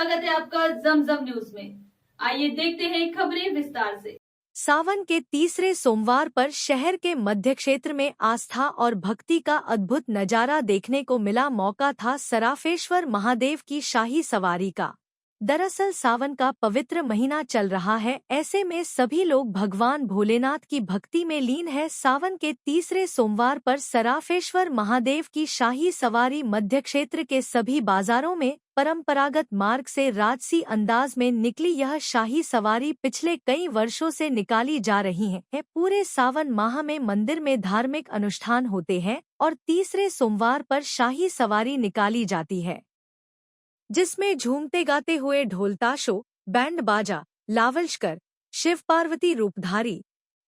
स्वागत है आपका जमजम न्यूज में। आइए देखते हैं खबरें विस्तार से। सावन के तीसरे सोमवार पर शहर के मध्य क्षेत्र में आस्था और भक्ति का अद्भुत नजारा देखने को मिला। मौका था सराफेश्वर महादेव की शाही सवारी का। दरअसल सावन का पवित्र महीना चल रहा है, ऐसे में सभी लोग भगवान भोलेनाथ की भक्ति में लीन है। सावन के तीसरे सोमवार पर सराफेश्वर महादेव की शाही सवारी मध्य क्षेत्र के सभी बाजारों में परंपरागत मार्ग से राजसी अंदाज में निकली। यह शाही सवारी पिछले कई वर्षों से निकाली जा रही है। पूरे सावन माह में मंदिर में धार्मिक अनुष्ठान होते हैं और तीसरे सोमवार पर शाही सवारी निकाली जाती है, जिसमें झूमते गाते हुए ढोलताशों, बैंड बाजा, लावलश्कर, शिव पार्वती रूपधारी,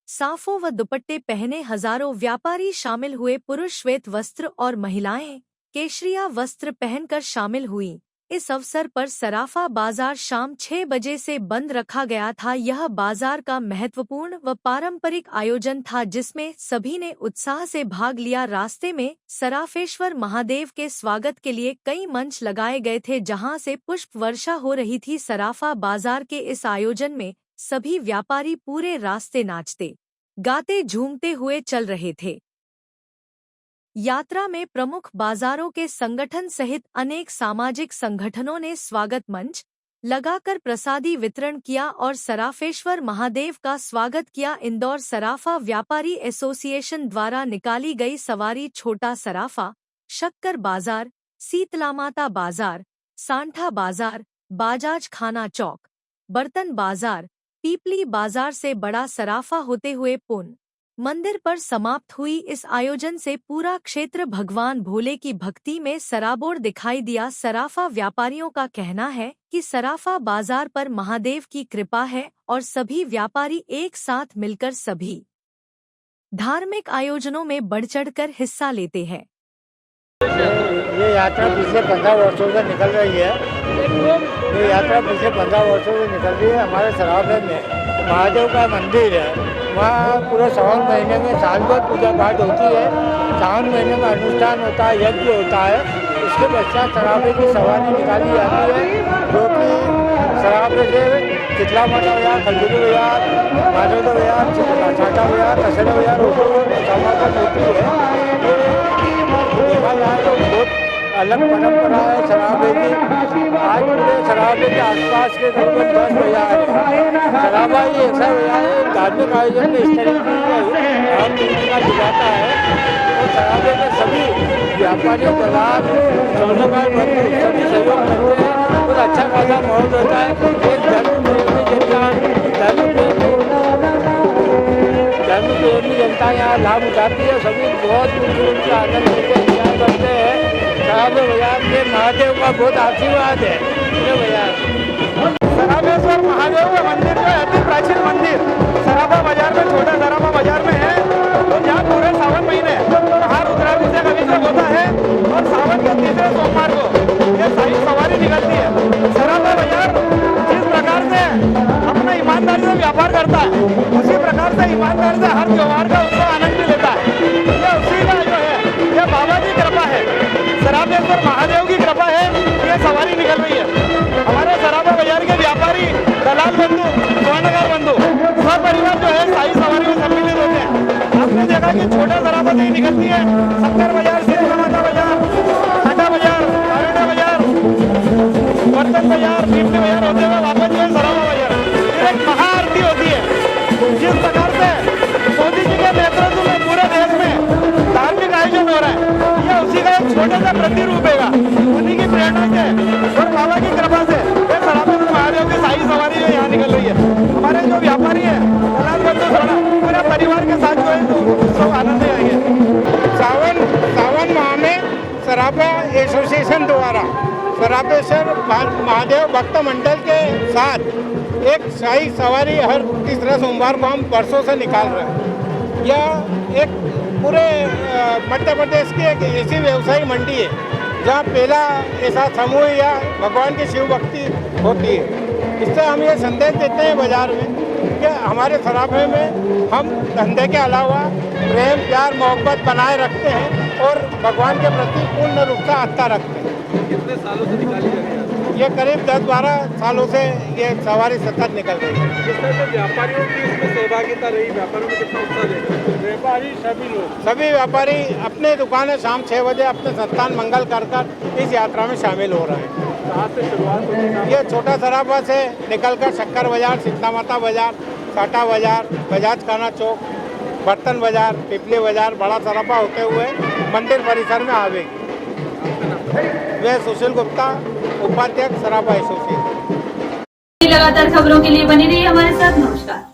साफों व दुपट्टे पहने हजारों व्यापारी शामिल हुए। पुरुष श्वेत वस्त्र और महिलाएं केशरिया वस्त्र पहनकर शामिल हुई। इस अवसर पर सराफा बाजार शाम 6 बजे से बंद रखा गया था। यह बाजार का महत्वपूर्ण व पारंपरिक आयोजन था, जिसमें सभी ने उत्साह से भाग लिया। रास्ते में सराफेश्वर महादेव के स्वागत के लिए कई मंच लगाए गए थे, जहां से पुष्प वर्षा हो रही थी। सराफा बाजार के इस आयोजन में सभी व्यापारी पूरे रास्ते नाचते गाते झूमते हुए चल रहे थे। यात्रा में प्रमुख बाजारों के संगठन सहित अनेक सामाजिक संगठनों ने स्वागत मंच लगाकर प्रसादी वितरण किया और सराफेश्वर महादेव का स्वागत किया। इंदौर सराफा व्यापारी एसोसिएशन द्वारा निकाली गई सवारी छोटा सराफा, शक्कर बाजार, शीतलामाता बाजार, सांठा बाजार, बाजाज खाना चौक, बर्तन बाजार, पीपली बाजार से बड़ा सराफा होते हुए पुन मंदिर पर समाप्त हुई। इस आयोजन से पूरा क्षेत्र भगवान भोले की भक्ति में सराबोर दिखाई दिया। सराफा व्यापारियों का कहना है कि सराफा बाजार पर महादेव की कृपा है और सभी व्यापारी एक साथ मिलकर सभी धार्मिक आयोजनों में बढ़-चढ़कर हिस्सा लेते हैं। ये यात्रा पिछले 15 वर्षों से निकल रही है। हमारे सराफे में महादेव का मंदिर है। वहाँ पूरे सावन महीने में साल भर पूजा पाठ होती है। सावन महीने में अनुष्ठान होता है, यज्ञ होता है। उसके पश्चात सराफे की सवारी निकाली जाती है, जो कि सराफे से चितला माता बाजार, खजूरी बाजार, माधवदा बाजार, छाटा बाजार, कसेड़ा बाजार होती है। देखा जाए तो बहुत अलग परंपरा है सराफे की। आज पूरे सराफे के आसपास के करीबन 10 बाजार है। सराफा ही ऐसा बाजार है, धार्मिक आयोजन में इस तरीके की अहम भूमिका निभाता है। और सराफे के सभी व्यापारियों दलाल, सोनेगार बंधु सभी सहयोग करते हैं। बहुत अच्छा खासा माहौल होता है। एक धर्मप्रेमी जनता यहाँ लाभ उठाती है। सभी बहुत दूर दूर का आनंद लेते इंतजार करते हैं। सराफे बाजार के महादेव का बहुत आशीर्वाद है। सराफेश्वर महादेव का मंदिर जो है अति प्राचीन मंदिर सराफा बाजार में, छोटा सराफा बाजार में है। तो जहाँ पूरे सावन महीने महारुद्राभिषेक अभिषेक होता है और सावन के तीसरे सोमवार को ये शाही सवारी निकलती है। सराफा बाजार जिस प्रकार से अपना ईमानदारी से व्यापार करता है, उसी प्रकार से ईमानदारी से हर त्योहार का उत्सव आनंद लेता है। ये उसी का जो है ये बाबा की कृपा है, सराफेश्वर महादेव की कृपा है, ये सवारी निकल रही है। हमारे सराफा बाजार के व्यापारी, दलाल बंधु, स्वर्णकार बंधु सब परिवार जो है शाही सवारी में सम्मिलित होते हैं। आपने देखा कि छोटा सराफा से ही निकलती है शक्कर बाजार, शीतलामाता बाजार, छाटा बाजार, कारेटा बाजार, बर्तन बाजार, पीपली बाजार होते हुए वापस जो है सराफा बाजार। फिर एक महाआरती होती है। जिस प्रकार से मोदी जी के नेतृत्व में पूरे देश में धार्मिक आयोजन हो रहा है, यह उसी का एक छोटा सा प्रतिरूप है। उन्हीं की प्रेरणा से और बाबा की कृपा से ये सराफेश्वर महादेव की शाही सवारी जो यहाँ निकल रही है। हमारे जो व्यापारी है, दलाल बंधु पूरे परिवार के साथ जो है सब आनंद आएंगे। सावन माह में सराफा एसोसिएशन द्वारा सराफेश्वर महादेव भक्त मंडल के साथ एक शाही सवारी हर तीसरा सोमवार को हम वर्षों से निकाल रहे हैं। यह एक पूरे मध्य प्रदेश की एक ऐसी व्यवसायी मंडी है जहाँ पहला ऐसा समूह या भगवान की शिव भक्ति होती है। इससे हम ये संदेश देते हैं बाजार में कि हमारे सराफे में हम धंधे के अलावा प्रेम, प्यार, मोहब्बत बनाए रखते हैं और भगवान के प्रति पूर्ण रूप से आस्था रखते हैं। कितने सालों से निकाली जा रही है? ये करीब 10-12 सालों से ये सवारी सतत निकल रही है। किस तरह से व्यापारियों की इसमें सहभागिता रही, व्यापारियों में कितना उत्साह देखा? व्यापारी सभी व्यापारी अपने दुकानें शाम 6 बजे अपने संस्थान मंगल कर इस यात्रा में शामिल हो रहे हैं। कहाँ से शुरुआत होगी? ये छोटा सराफा से निकलकर शक्कर बाजार, सीता माता बाजार, साटा बाजार, बजाज खाना चौक, बर्तन बाजार, पिपली बाजार, बड़ा सराफा होते हुए मंदिर परिसर में आवेगी। मैं सुशील गुप्ता, उपाध्यक्ष सराफा एसोसिएशन। लगातार खबरों के लिए बने रहिए हमारे साथ। नमस्कार।